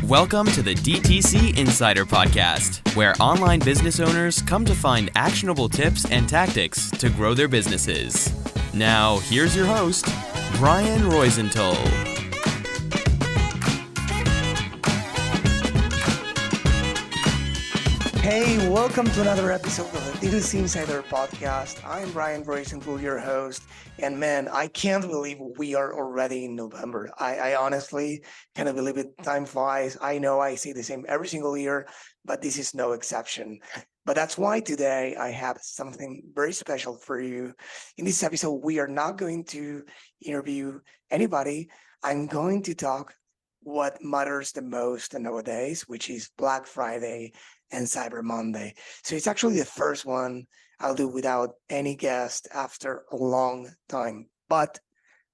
Welcome to the DTC Insider Podcast, where online business owners come to find actionable tips and tactics to grow their businesses. Now, here's your host, Brian Roisenthal. Hey, welcome to another episode of the D2C Insider Podcast. I'm Brian Roisenthal, your host. And man, I can't believe we are already in November. I honestly cannot believe it. Time flies. I know I say the same every single year, but this is no exception. But that's why today I have something very special for you. In this episode, we are not going to interview anybody. I'm going to talk what matters the most nowadays, which is Black Friday and Cyber Monday. So it's actually the first one I'll do without any guest after a long time, but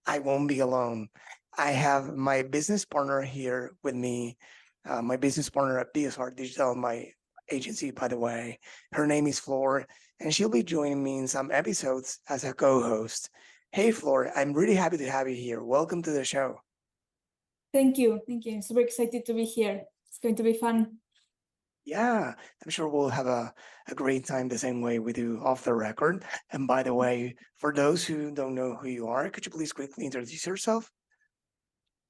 I won't be alone. I have my business partner here with me, my business partner at BSR Digital, my agency, by the way. Her name is Flor, and she'll be joining me in some episodes as a co-host. Hey, Flor, I'm really happy to have you here. Welcome to the show. Thank you. I'm super excited to be here. It's going to be fun. Yeah, I'm sure we'll have a great time the same way we do off the record. And by the way, for those who don't know who you are, could you please quickly introduce yourself?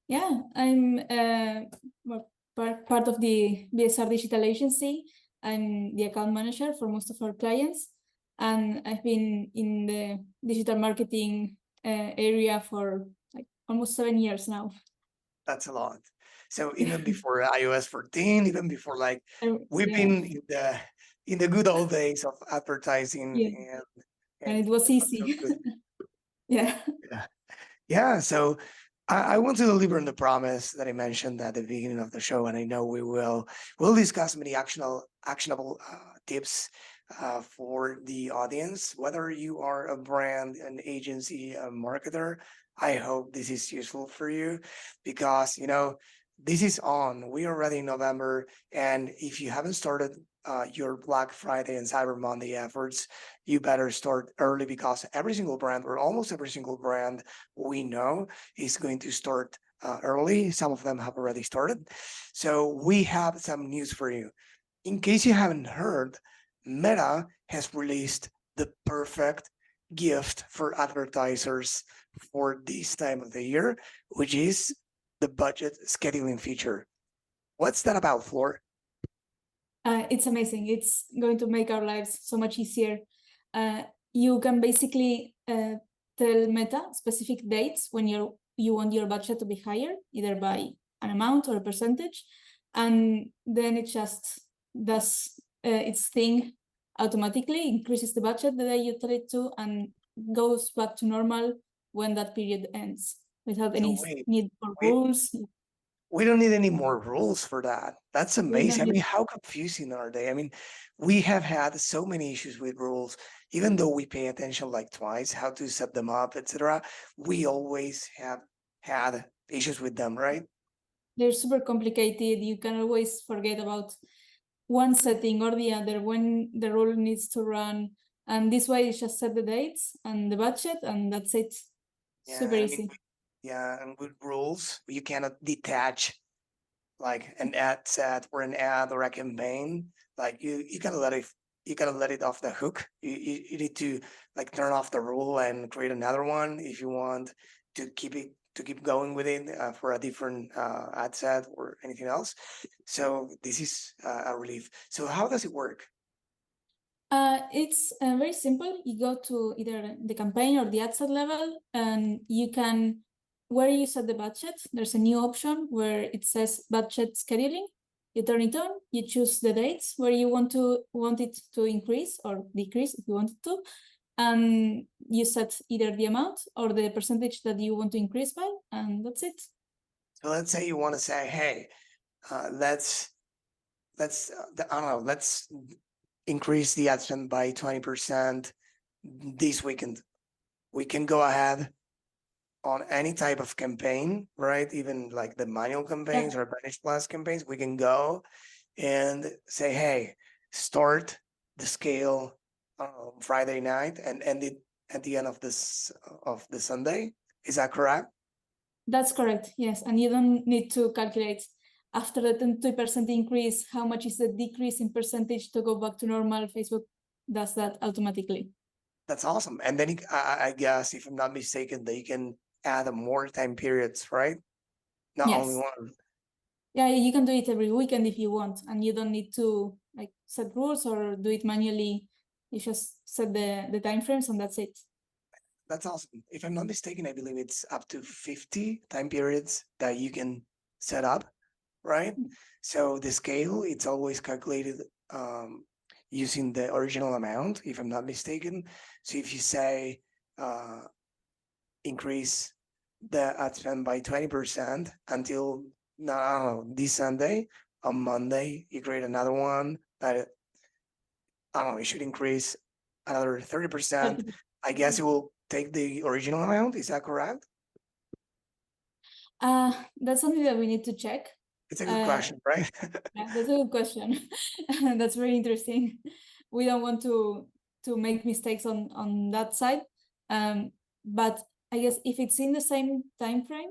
Yeah, I'm part of the BSR Digital Agency. I'm the account manager for most of our clients, and I've been in the digital marketing area for like almost 7 years now. That's a lot. So even before iOS 14, even before we've been in the good old days of advertising and it was easy. Yeah. Yeah. So I want to deliver on the promise that I mentioned at the beginning of the show, and I know we'll discuss many actionable tips for the audience. Whether you are a brand, an agency, a marketer, I hope this is useful for you because this is on. We are already in November, and if you haven't started your Black Friday and Cyber Monday efforts, you better start early because every single brand, or almost every single brand we know, is going to start early. Some of them have already started. So we have some news for you. In case you haven't heard, Meta has released the perfect gift for advertisers for this time of the year, which is the budget scheduling feature. What's that about, Flor? It's amazing. It's going to make our lives so much easier. You can basically tell Meta specific dates when you want your budget to be higher, either by an amount or a percentage, and then it just does its thing automatically, increases the budget the day you tell it to, and goes back to normal when that period ends without any need for rules. We don't need any more rules for that. That's amazing. I mean, how confusing are they? I mean, we have had so many issues with rules, even though we pay attention like twice, how to set them up, etc. We always have had issues with them, right? They're super complicated. You can always forget about one setting or the other when the rule needs to run. And this way, you just set the dates and the budget, and that's it. Super easy. Yeah, and with rules, you cannot detach like an ad set or an ad or a campaign. Like you gotta let it off the hook. You need to like turn off the rule and create another one if you want to keep going with it for a different ad set or anything else. So this is a relief. So how does it work? It's very simple. You go to either the campaign or the ad set level, and you can, where you set the budget, there's a new option where it says budget scheduling. You turn it on, you choose the dates where you want it to increase or decrease if you want it to, and you set either the amount or the percentage that you want to increase by, and that's it. So let's say you want to say, hey, let's I don't know, let's increase the ad spend by 20% this weekend. We can go ahead on any type of campaign, right? Even like the manual campaigns or Advantage Plus campaigns, we can go and say, hey, start the scale Friday night and end it at the end of the Sunday. Is that correct? That's correct, yes. And you don't need to calculate after the 20% increase, how much is the decrease in percentage to go back to normal. Facebook does that automatically. That's awesome. And then I guess, if I'm not mistaken, they can add more time periods, right? Not only Yes. one. Yeah, you can do it every weekend if you want, and you don't need to like set rules or do it manually. You just set the time frames and that's it. That's awesome. If I'm not mistaken, I believe it's up to 50 time periods that you can set up, right? So the scale, it's always calculated using the original amount, if I'm not mistaken. So if you say increase the ad spend by 20% until, no, I don't know, this Sunday, on Monday, you create another one that, I don't know, it should increase another 30%. I guess it will take the original amount. Is that correct? That's something that we need to check. It's a good question, right? Yeah, that's a good question. That's very interesting. We don't want to make mistakes on that side. But I guess if it's in the same time frame,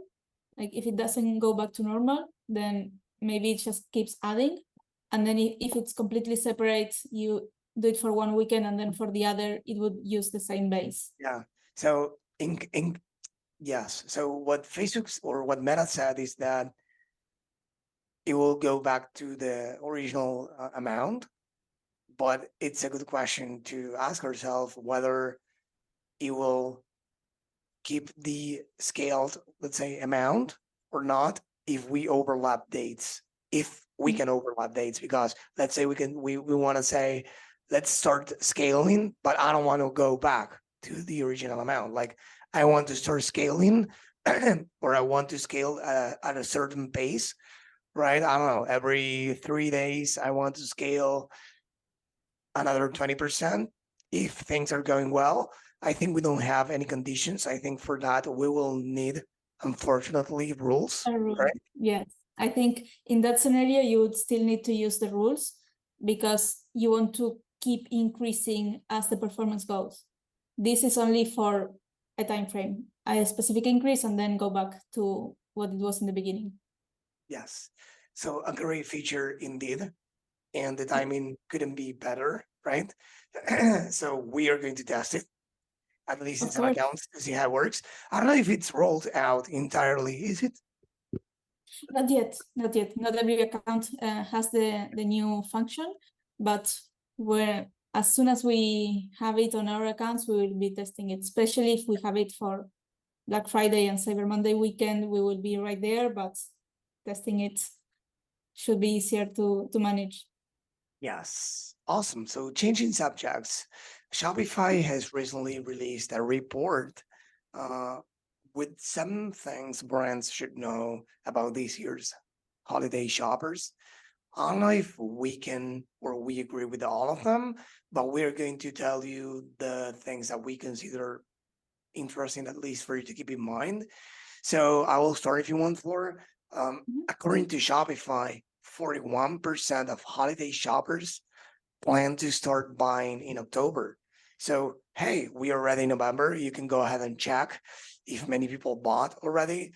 like if it doesn't go back to normal, then maybe it just keeps adding. And then if it's completely separate, you do it for one weekend, and then for the other, it would use the same base. Yeah. So yes. So what Facebook's or what Meta said is that it will go back to the original amount, but it's a good question to ask ourselves whether it will keep the scaled, let's say, amount or not if we overlap dates. If we can overlap dates, because let's say we want to say, let's start scaling, but I don't want to go back to the original amount. Like, I want to start scaling or I want to scale at a certain pace, right? I don't know, every 3 days I want to scale another 20%. If things are going well, I think we don't have any conditions. I think for that we will need, unfortunately, rules, right? Yes, I think in that scenario you would still need to use the rules, because you want to keep increasing as the performance goes. This is only for a time frame, a specific increase, and then go back to what it was in the beginning. Yes. So a great feature indeed. And the timing couldn't be better, right? So we are going to test it, at least in Of some course. accounts, to see how it works. I don't know if it's rolled out entirely, is it? Not yet, not yet. Not every account has the new function, but as soon as we have it on our accounts, we will be testing it, especially if we have it for Black Friday and Cyber Monday weekend. We will be right there, but testing it should be easier to manage. Yes, awesome. So changing subjects, Shopify has recently released a report with 7 things brands should know about this year's holiday shoppers. I don't know if we can or we agree with all of them, but we're going to tell you the things that we consider interesting, at least for you to keep in mind. So I will start if you want, Flora. According to Shopify, 41% of holiday shoppers plan to start buying in October. So, hey, we are already in November. You can go ahead and check if many people bought already.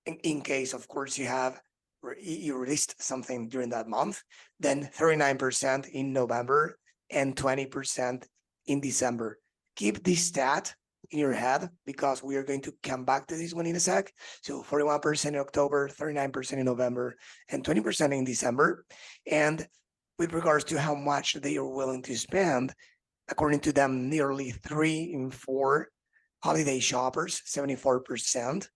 In case, of course, you released something during that month, then 39% in November and 20% in December. Keep this stat in your head, because we are going to come back to this one in a sec. So 41% in October, 39% in November, and 20% in December. And with regards to how much they are willing to spend, according to them, nearly 3 in 4 holiday shoppers, 74%,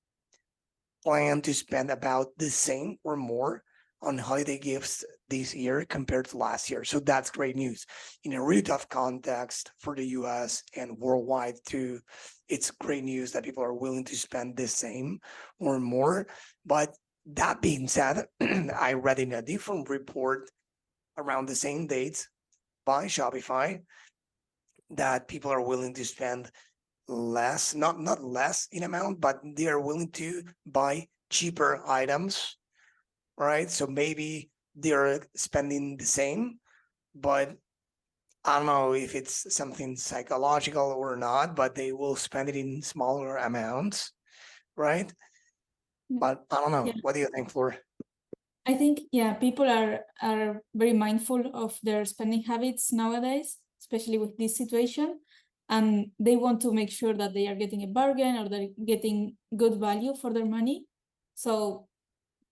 plan to spend about the same or more on holiday gifts this year compared to last year. So that's great news. In a really tough context for the US and worldwide too, it's great news that people are willing to spend the same or more. But that being said, I read in a different report around the same dates by Shopify that people are willing to spend less, not less in amount, but they are willing to buy cheaper items, right? So maybe they're spending the same, but I don't know if it's something psychological or not, but they will spend it in smaller amounts, right? But I don't know. Yeah. What do you think, Flora? I think, yeah, people are very mindful of their spending habits nowadays, especially with this situation, and they want to make sure that they are getting a bargain or they're getting good value for their money. So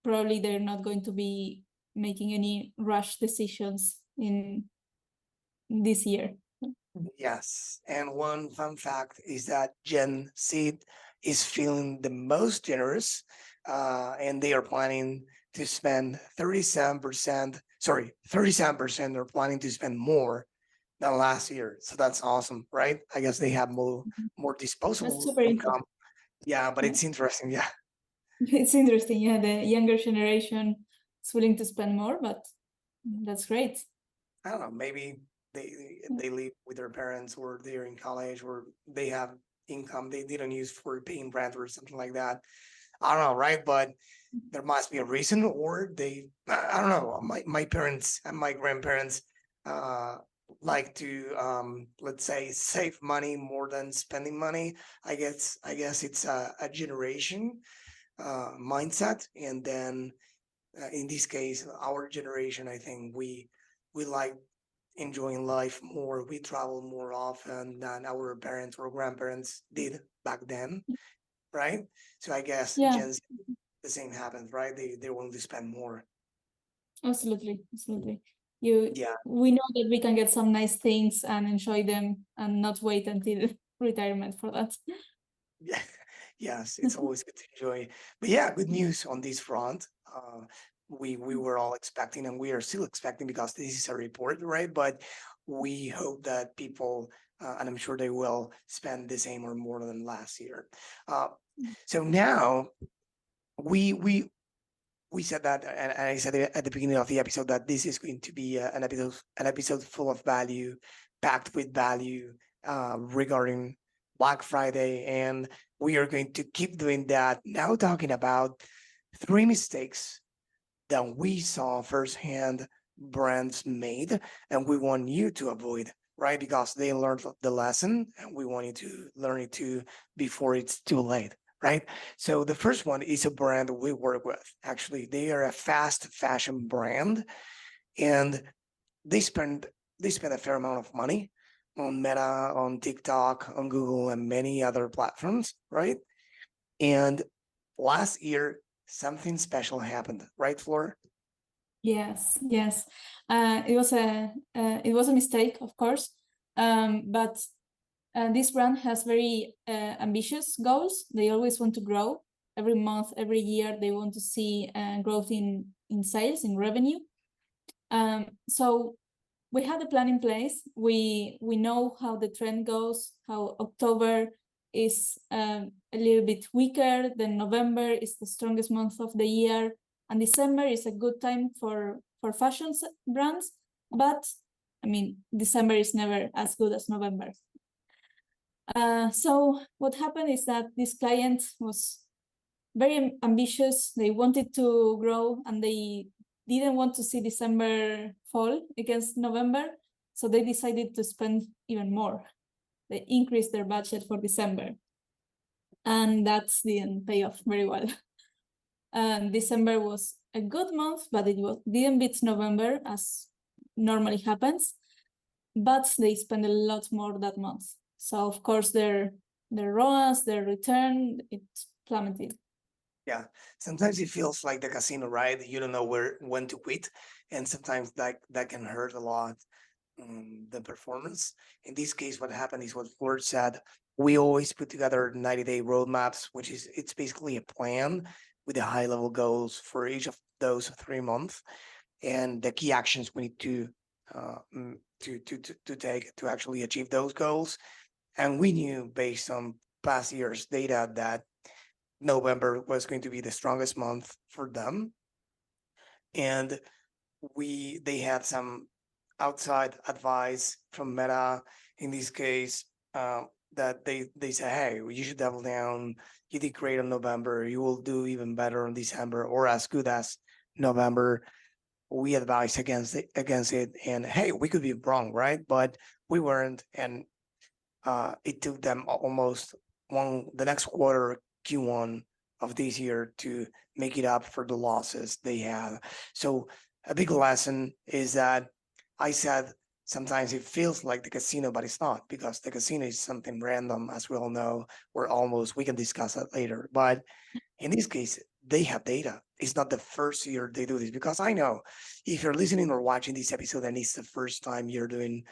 probably they're not going to be making any rush decisions in this year. Yes, and one fun fact is that Gen Z is feeling the most generous, and they are planning to spend 37%. Sorry, 37% are planning to spend more than last year. So that's awesome, right? I guess they have more That's disposable super income. interesting. Yeah, but Yeah. it's interesting. Yeah, It's interesting. Yeah, the younger generation is willing to spend more, but that's great. I don't know. Maybe they live with their parents, or they're in college, or they have income they didn't use for paying rent or something like that. I don't know, right? But there must be a reason, or I don't know. My parents and my grandparents uh like to let's say save money more than spending money. I guess it's a generation mindset. And then in this case, our generation, I think we like enjoying life more. We travel more often than our parents or grandparents did back then, right? So I guess Yeah, Gen Z, the same happens, right? They want to spend more. absolutely, absolutely. Yeah, We know that we can get some nice things and enjoy them and not wait until retirement for that. yeah, yes, it's always good to enjoy. But yeah, good news on this front. We were all expecting, and we are still expecting, because this is a report, right? But we hope that people, and I'm sure they will, spend the same or more than last year. Uh, so now we we we said that, and I said it at the beginning of the episode, that this is going to be an episode full of value, packed with value, regarding Black Friday, and we are going to keep doing that. Now, talking about three mistakes that we saw firsthand brands made, and we want you to avoid, right? Because they learned the lesson, and we want you to learn it too before it's too late, right? So the first one is a brand we work with. Actually, they are a fast fashion brand, and they spend they spend a fair amount of money on Meta, on TikTok, on Google, and many other platforms, right? And last year, something special happened, right, Flor? Yes, yes. It was a mistake, of course, but this brand has very ambitious goals. They always want to grow every month, every year. They want to see growth in sales, in revenue. So we had a plan in place. We know how the trend goes. How October is a little bit weaker than November is the strongest month of the year, and December is a good time for fashion brands. But I mean, December is never as good as November. So what happened is that this client was very ambitious. They wanted to grow, and they didn't want to see December fall against November. So they decided to spend even more. They increased their budget for December. And that didn't pay off very well. December was a good month, but didn't beat November, as normally happens. But they spent a lot more that month. So of course their ROAS, their return, it plummeted. Yeah, sometimes it feels like the casino, right? You don't know when to quit, and sometimes that can hurt a lot, the performance. In this case, what happened is what Ford said. We always put together 90-day roadmaps, which is it's basically a plan with the high level goals for each of those 3 months, and the key actions we need to take to actually achieve those goals. And we knew, based on past years' data, that November was going to be the strongest month for them. And they had some outside advice from Meta in this case, that they say, hey, you should double down. You did great on November. You will do even better on December, or as good as November. We advise against it. And hey, we could be wrong, right? But we weren't. And it took them almost the next quarter, Q1 of this year to make it up for the losses they have. So a big lesson is that I said sometimes it feels like the casino, but it's not, because the casino is something random, as we all know. We can discuss that later. But in this case, they have data. It's not the first year they do this, because I know if you're listening or watching this episode and it's the first time you're doing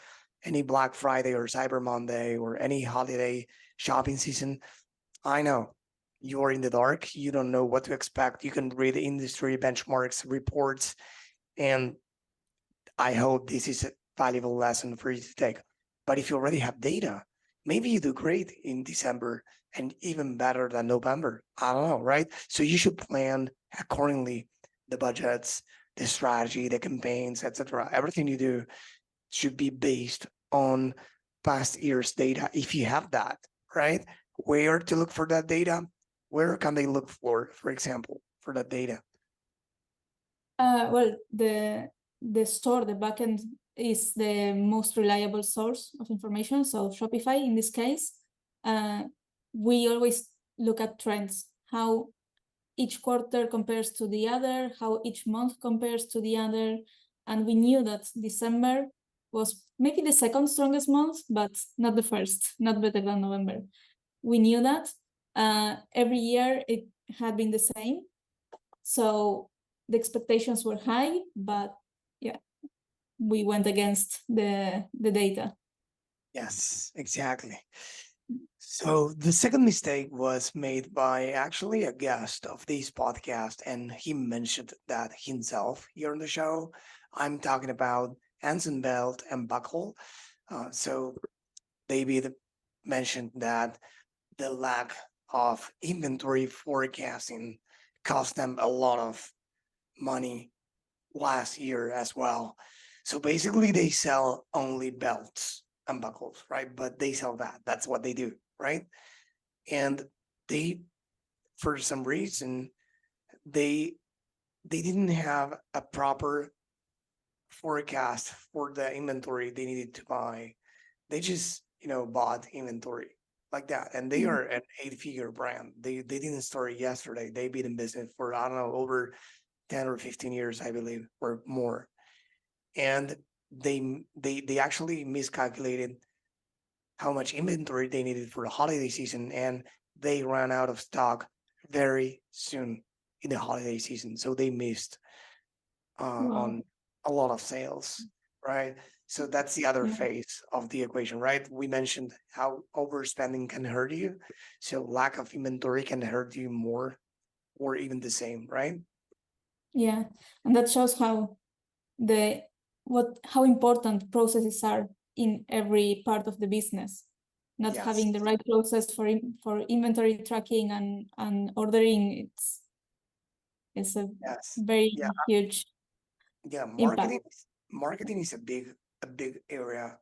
any Black Friday or Cyber Monday or any holiday shopping season, I know you're in the dark. You don't know what to expect. You can read industry benchmarks, reports, and I hope this is a valuable lesson for you to take. But if you already have data, maybe you do great in December and even better than November. I don't know, right? So you should plan accordingly the budgets, the strategy, the campaigns, etc. Everything you do should be based on past year's data if you have that, right? Where to look for that data? Where can they look for example, for that data? Well, the store, the backend is the most reliable source of information. So Shopify, in this case, we always look at trends, how each quarter compares to the other, how each month compares to the other. And we knew that December was maybe the second strongest month, but not the first, not better than November. We knew that. Every year it had been the same. So the expectations were high, but yeah, we went against the data. Yes, exactly. So the second mistake was made by actually a guest of this podcast, and he mentioned that himself here on the show. I'm talking about Anson Belt and Buckle. So David mentioned that the lack of inventory forecasting cost them a lot of money last year as well. So basically, they sell only belts and buckles, right? But they sell that. That's what they do, right? And they, for some reason, they didn't have a proper forecast for the inventory they needed to buy. They just, bought inventory like that. And they are an 8-figure brand. They didn't start yesterday. They've been in business for, I don't know, over 10 or 15 years, I believe, or more. And they actually miscalculated how much inventory they needed for the holiday season, and they ran out of stock very soon in the holiday season. So they missed on a lot of sales, right? So that's the other phase of the equation, right? We mentioned how overspending can hurt you. So lack of inventory can hurt you more or even the same, right? Yeah, and that shows how how important processes are in every part of the business. Not Yes. having the right process for inventory tracking and ordering, it's a Yes. very Yeah. huge Yeah. impact. Marketing is a big area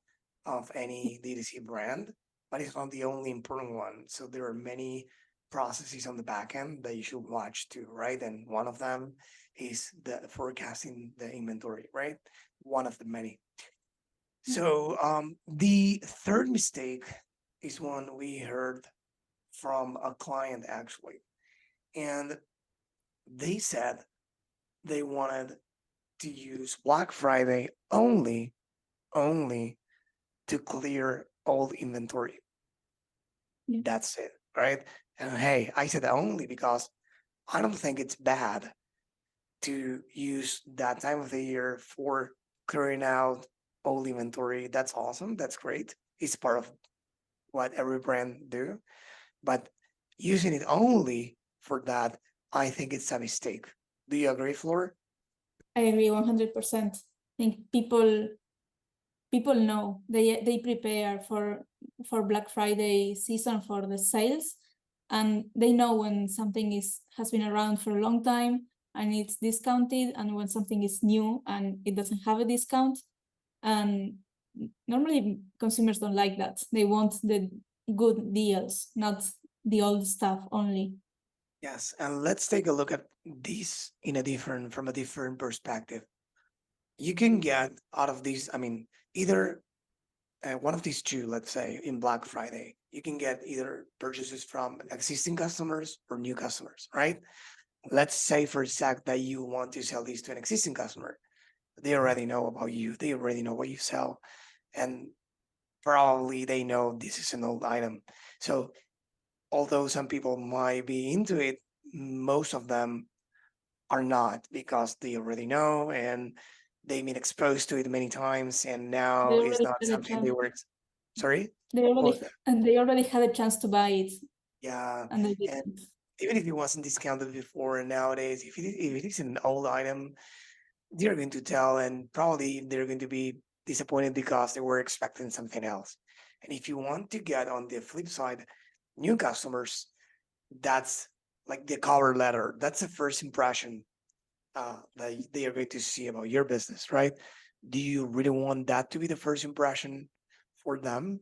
of any D2C brand, but it's not the only important one. So there are many processes on the back end that you should watch too, right? And one of them is the forecasting the inventory, right? One of the many. So the third mistake is one we heard from a client actually. And they said they wanted to use Black Friday only to clear old inventory. Yeah. That's it, right? And hey, I said only because I don't think it's bad to use that time of the year for clearing out old inventory. That's awesome. That's great. It's part of what every brand do. But using it only for that, I think it's a mistake. Do you agree, Flor? I agree 100%. I think people know they prepare for Black Friday season, for the sales, and they know when something has been around for a long time and it's discounted, and when something is new and it doesn't have a discount. And normally consumers don't like that. They want the good deals, not the old stuff only. Yes, and let's take a look at this from a different perspective. You can get out of these, I mean, either one of these two, let's say in Black Friday, you can get either purchases from existing customers or new customers, right? Let's say for a sec that you want to sell these to an existing customer. They already know about you, they already know what you sell, and probably they know this is an old item. So, although some people might be into it, most of them are not because they already know and they've been exposed to it many times, and They now it's already not had a something they chance. were. Sorry? They What already was that? and they already had a chance to buy it, Yeah. and they And didn't. even if it wasn't discounted before, and nowadays, if it is an old item, they're going to tell, and probably they're going to be disappointed because they were expecting something else. And if you want to get on the flip side, new customers, that's like the cover letter. That's the first impression that they are going to see about your business, right? Do you really want that to be the first impression for them,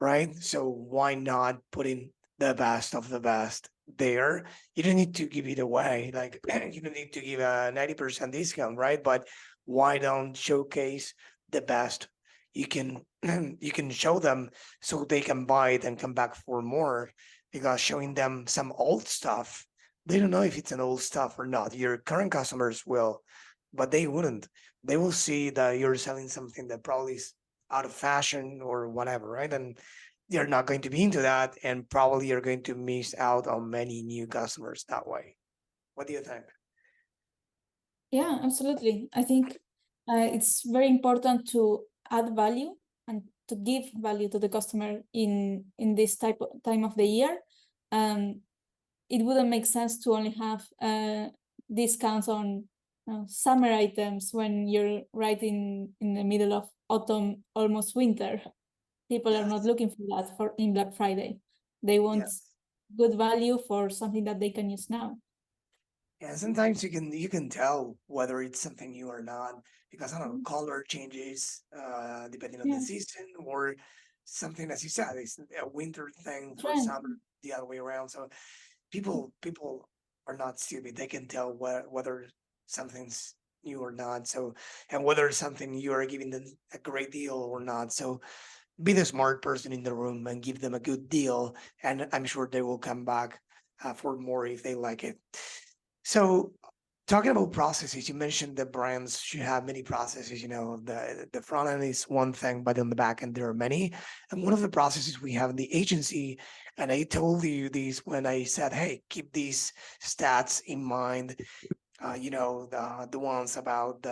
right? So why not put in the best of the best there? You don't need to give it away. Like you don't need to give a 90% discount, right? But why don't showcase the best you can you can show them so they can buy it and come back for more, because showing them some old stuff, they don't know if it's an old stuff or not. Your current customers will, but they wouldn't. They will see that you're selling something that probably is out of fashion or whatever, right? And you're not going to be into that, and probably you're going to miss out on many new customers that way. What do you think? Yeah, absolutely. I think it's very important to add value and to give value to the customer in this type of time of the year. Um, it wouldn't make sense to only have discounts on summer items when you're right in the middle of autumn, almost winter. People are not Yes. looking for that for in Black Friday. They want Yes. good value for something that they can use now. Yeah, sometimes you can tell whether it's something new or not, because I don't know, Mhm. color changes depending on the Yeah, season, or something, as you said, it's a winter thing for trend. summer, the other way around. So people are not stupid. They can tell whether something's new or not. So, and whether something you are giving them a great deal or not. So be the smart person in the room and give them a good deal, and I'm sure they will come back for more if they like it. So, talking about processes, you mentioned the brands should have many processes. You know, the front end is one thing, but on the back end there are many. And one of the processes we have in the agency, and I told you these when I said, "Hey, keep these stats in mind." The ones about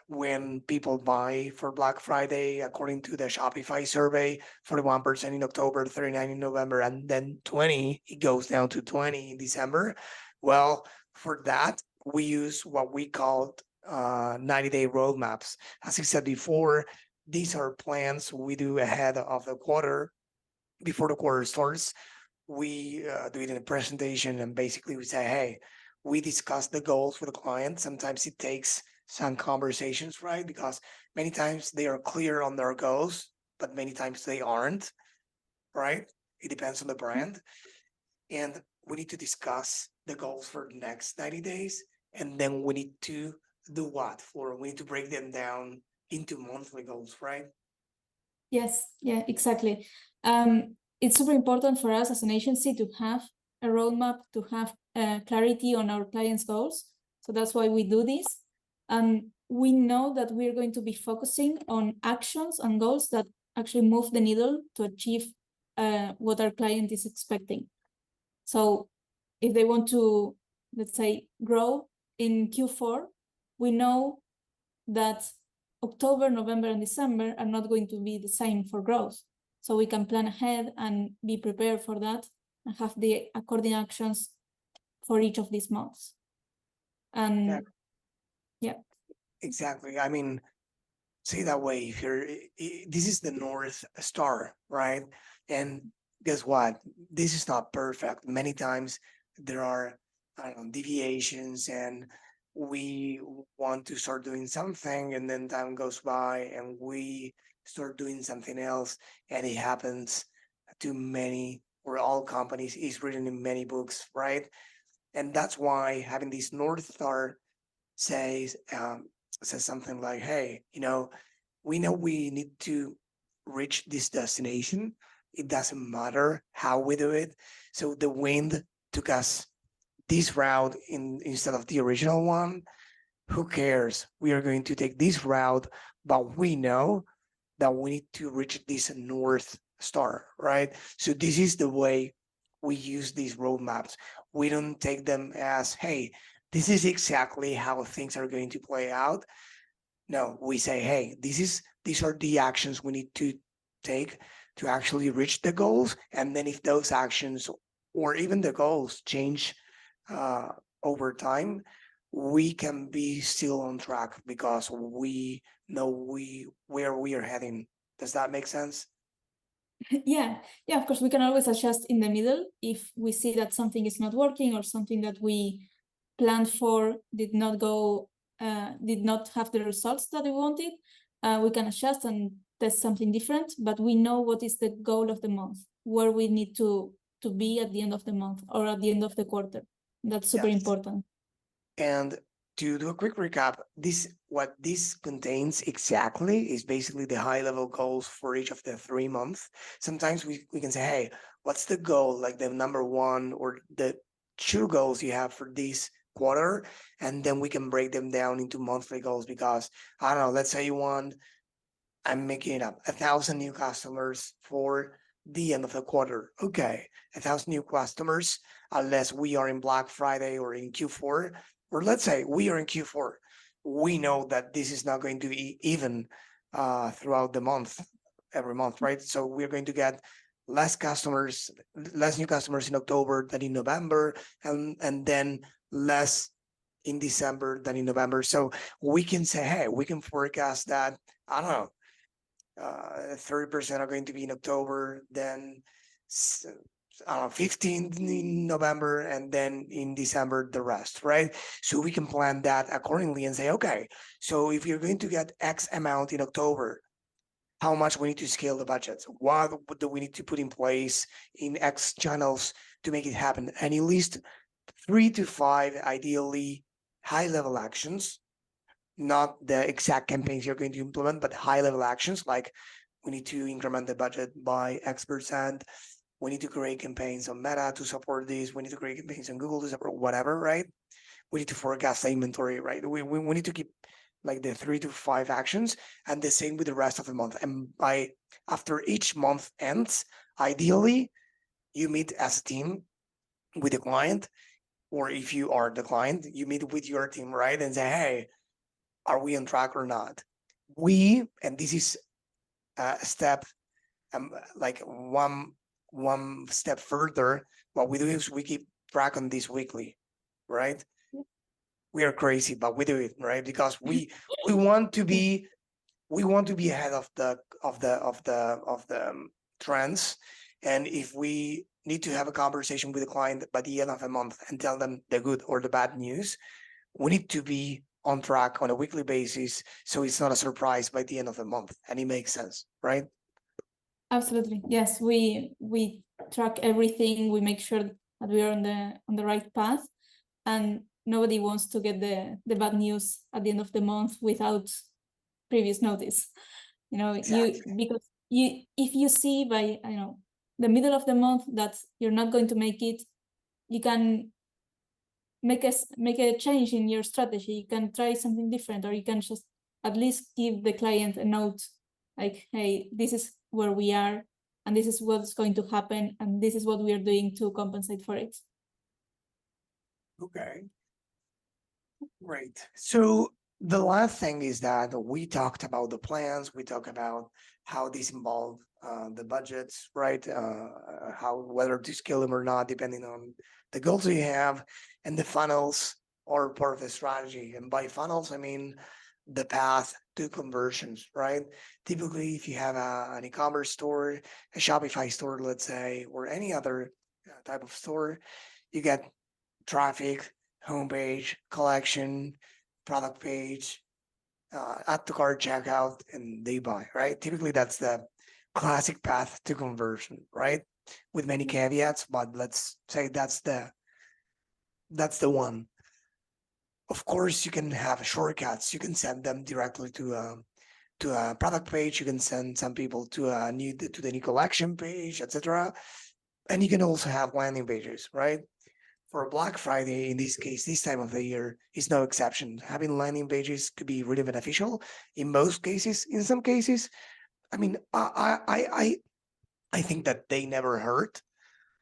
when people buy for Black Friday, according to the Shopify survey, 41% in October, 39 in November, and then 20, it goes down to 20 in December. Well, for that, we use what we called 90-day roadmaps. As I said before, these are plans we do ahead of the quarter, before the quarter starts. We do it in a presentation, and basically we say, hey, we discuss the goals with the client. Sometimes it takes some conversations, right? Because many times they are clear on their goals, but many times they aren't, right? It depends on the brand. And we need to discuss the goals for the next 90 days. And then we need to do what for? We need to break them down into monthly goals, right? Yes, yeah, exactly. It's super important for us as an agency to have a roadmap, to have clarity on our clients' goals. So that's why we do this. We know that we're going to be focusing on actions and goals that actually move the needle to achieve what our client is expecting. So if they want to, let's say, grow in Q4, we know that October, November, and December are not going to be the same for growth. So we can plan ahead and be prepared for that and have the according actions for each of these months. Yeah, And yeah, exactly. I mean, say that way, if this is the North Star, right? And guess what, this is not perfect. Many times there are, I don't know, deviations, and we want to start doing something, and then time goes by and we start doing something else, and it happens to many or all companies, is written in many books, right? And that's why having this North Star says says something like, hey, we know we need to reach this destination. It doesn't matter how we do it. So the wind took us this route instead of the original one. Who cares? We are going to take this route, but we know that we need to reach this North Star, right? So this is the way we use these roadmaps. We don't take them as, hey, this is exactly how things are going to play out. No, we say, hey, these are the actions we need to take to actually reach the goals. And then if those actions or even the goals change uh, over time, we can be still on track because we know where we are heading. Does that make sense? Yeah, yeah, of course, we can always adjust in the middle if we see that something is not working or something that we planned for did not go, did not have the results that we wanted. We can adjust and test something different, but we know what is the goal of the month, where we need to be at the end of the month or at the end of the quarter. That's super Yes. important. And to do a quick recap, what this contains exactly is basically the high level goals for each of the 3 months. Sometimes we can say, hey, what's the goal, like the number one or the two goals you have for this quarter? And then we can break them down into monthly goals because I don't know, let's say you want, I'm making it up, 1,000 new customers for the end of the quarter. Okay, 1,000 new customers, unless we are in Black Friday or in Q4, or let's say we are in Q4. We know that this is not going to be even throughout the month, every month, right? So we're going to get less customers, less new customers in October than in November, and then less in December than in November. So we can say, hey, we can forecast that, I don't know, 30% are going to be in October, then 15 in November, and then in December, the rest, right? So we can plan that accordingly and say, okay, so if you're going to get X amount in October, how much we need to scale the budgets? What do we need to put in place in X channels to make it happen? And at least 3 to 5, ideally, high level actions, not the exact campaigns you're going to implement, but high level actions like we need to increment the budget by X%. We need to create campaigns on Meta to support this. We need to create campaigns on Google to support whatever, right? We need to forecast the inventory, right? We need to keep like the 3 to 5 actions, and the same with the rest of the month. And by after each month ends, ideally, you meet as a team with the client, or if you are the client, you meet with your team, right? And say, hey, are we on track or not? And this is a step, like one step further, what we do is we keep track on this weekly, right? We are crazy, but we do it, right? Because we want to be ahead of the trends. And if we need to have a conversation with the client by the end of the month and tell them the good or the bad news, we need to be on track on a weekly basis, so it's not a surprise by the end of the month, and it makes sense, right? Absolutely. Yes, we track everything. We make sure that we are on the right path, and nobody wants to get the bad news at the end of the month without previous notice. Exactly. Because if you see by the middle of the month that you're not going to make it, you can make a change in your strategy. You can try something different, or you can just at least give the client a note like, hey, this is where we are, and this is what's going to happen, and this is what we are doing to compensate for it. Okay, great. So the last thing is that we talked about the plans, we talked about how these involve the budgets, right? How whether to scale them or not, depending on the goals you have, and the funnels are part of the strategy. And by funnels, I mean the path to conversions, right? Typically, if you have an e-commerce store, a Shopify store, let's say, or any other type of store, you get traffic, homepage, collection, product page, add to cart, checkout, and they buy, right? Typically, that's the classic path to conversion, right? With many caveats, but let's say that's the one. Of course, you can have shortcuts. You can send them directly to a product page. You can send some people to the new collection page, etc. And you can also have landing pages, right? For Black Friday, in this case, this time of the year is no exception. Having landing pages could be really beneficial in most cases. In some cases, I mean, I think that they never hurt,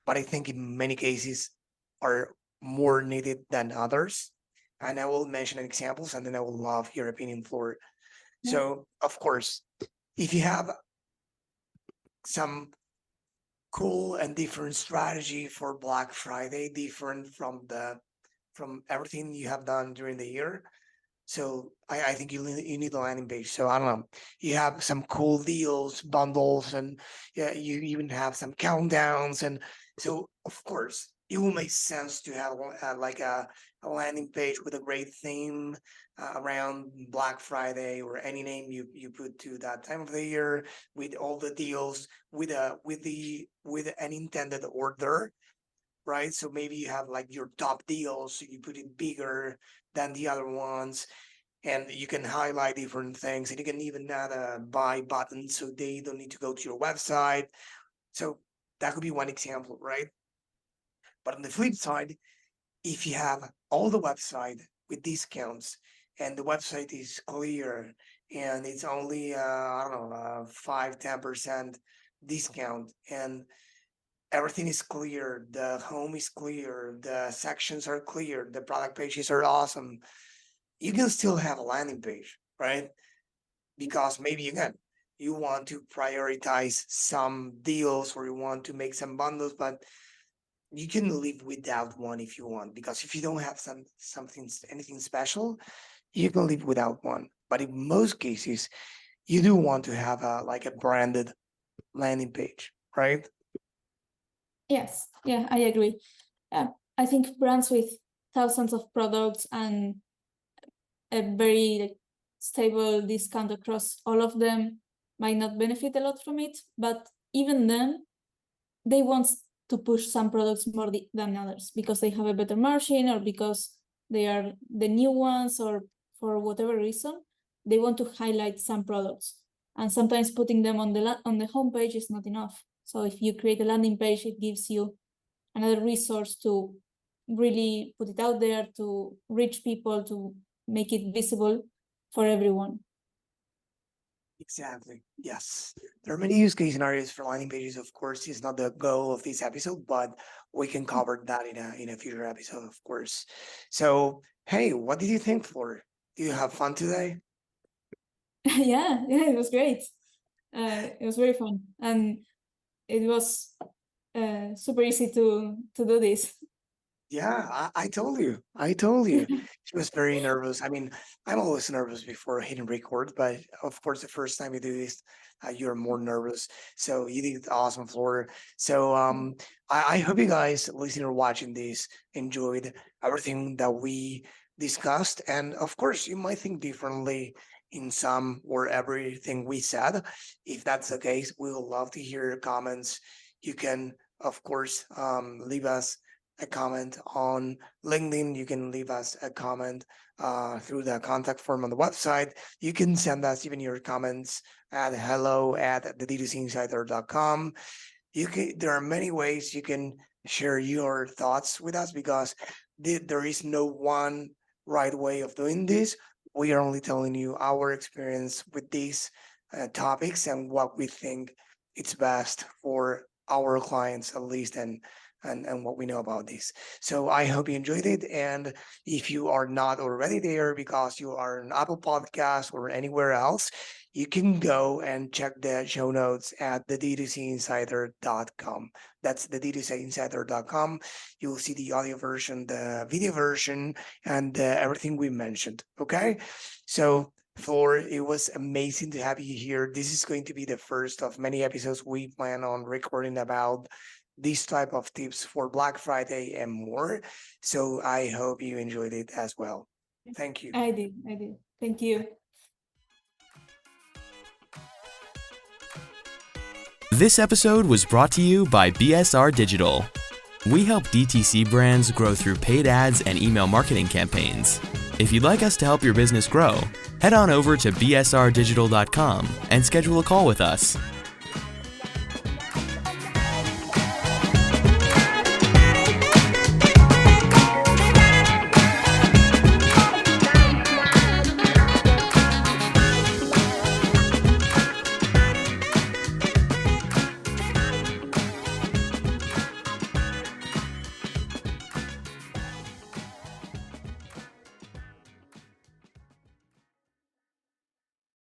but I think in many cases are more needed than others. And I will mention examples, and then I will love your opinion for. Yeah. So, of course, if you have some cool and different strategy for Black Friday, different from everything you have done during the year. So I think you need a landing page. So I don't know. You have some cool deals, bundles, and yeah, you even have some countdowns. And so of course it will make sense to have like a landing page with a great theme around Black Friday or any name you put to that time of the year with all the deals with an intended order, right? So maybe you have like your top deals, so you put it bigger than the other ones, and you can highlight different things, and you can even add a buy button so they don't need to go to your website. So that could be one example, right? But on the flip side, if you have all the website with discounts and the website is clear and it's only I don't know 5-10% discount, and everything is clear, the home is clear, the sections are clear, the product pages are awesome, you can still have a landing page, right? Because maybe again you want to prioritize some deals or you want to make some bundles, but you can live without one if you want, because if you don't have anything special, you can live without one. But in most cases, you do want to have a branded landing page, right? Yes, yeah, I agree. I think brands with thousands of products and a very stable discount across all of them might not benefit a lot from it, but even then, they want to push some products more than others because they have a better margin or because they are the new ones or for whatever reason, they want to highlight some products. And sometimes putting them on the homepage is not enough. So if you create a landing page, it gives you another resource to really put it out there, to reach people, to make it visible for everyone. Exactly. Yes. There are many use case scenarios for landing pages. Of course, it's not the goal of this episode, but we can cover that in a future episode, of course. So, hey, what did you think, Flor? Did you have fun today? Yeah, it was great. It was very fun, and it was super easy to do this. Yeah, I told you. She was very nervous. I mean, I'm always nervous before hitting record, but of course, the first time you do this, you're more nervous. So you did awesome, Flora. So I hope you guys listening or watching this enjoyed everything that we discussed, and of course, you might think differently in some or everything we said. If that's the case, we would love to hear your comments. You can, of course, leave us a comment on LinkedIn. You can leave us a comment through the contact form on the website. You can send us even your comments at hello@thedcInsider.com. There are many ways you can share your thoughts with us, because there is no one right way of doing this. We are only telling you our experience with these topics and what we think it's best for our clients, at least, and what we know about this. So I hope you enjoyed it. And if you are not already there because you are on Apple Podcast or anywhere else, you can go and check the show notes at thedcInsider.com. That's thedcInsider.com. You'll see the audio version, the video version, and everything we mentioned. Okay. So Flor, it was amazing to have you here. This is going to be the first of many episodes we plan on recording about these type of tips for Black Friday and more. So I hope you enjoyed it as well. Thank you. I did. Thank you. This episode was brought to you by BSR Digital. We help DTC brands grow through paid ads and email marketing campaigns. If you'd like us to help your business grow, head on over to bsrdigital.com and schedule a call with us.